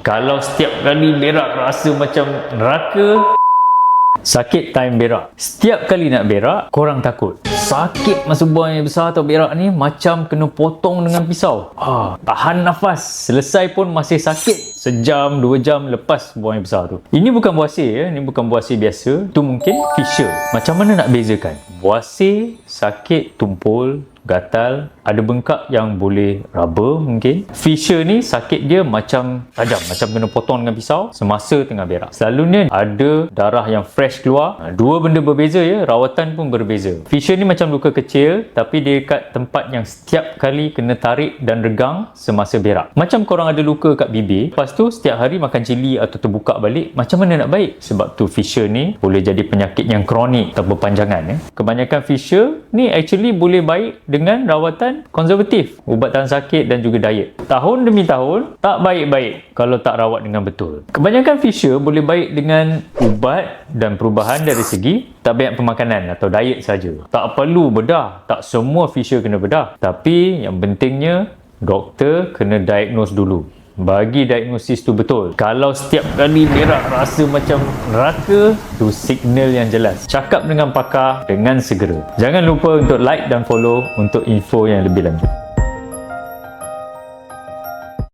Kalau setiap kali berak rasa macam neraka, sakit time berak. Setiap kali nak berak, korang takut sakit masa buang yang besar atau berak ni macam kena potong dengan pisau. Tahan nafas, selesai pun masih sakit. Sejam, 2 jam lepas buang yang besar tu. Ini bukan buasir ya, ini bukan buasir biasa. Tu mungkin fissure. Macam mana nak bezakan? Buasir, sakit, tumpul, gatal, ada bengkak yang boleh raba mungkin. Fissure ni sakit dia macam tajam, macam kena potong dengan pisau semasa tengah berak. Selalunya ada darah yang fresh keluar. Dua benda berbeza ya, rawatan pun berbeza. Fissure ni macam luka kecil tapi dia dekat tempat yang setiap kali kena tarik dan regang semasa berak. Macam korang ada luka kat bibir, lepas tu setiap hari makan cili atau terbuka balik, macam mana nak baik? Sebab tu fissure ni boleh jadi penyakit yang kronik atau berpanjangan ya. Kebanyakan fissure ni actually boleh baik dengan rawatan konservatif, ubat tahan sakit dan juga diet. Tahun demi tahun tak baik-baik kalau tak rawat dengan betul. Kebanyakan fissure boleh baik dengan ubat dan perubahan dari segi tabiat pemakanan atau diet saja. Tak perlu bedah, tak semua fissure kena bedah. Tapi yang pentingnya doktor kena diagnose dulu. Bagi diagnosis tu betul. Kalau setiap kali berak rasa macam neraka, tu signal yang jelas. Cakap dengan pakar dengan segera. Jangan lupa untuk like dan follow untuk info yang lebih lanjut.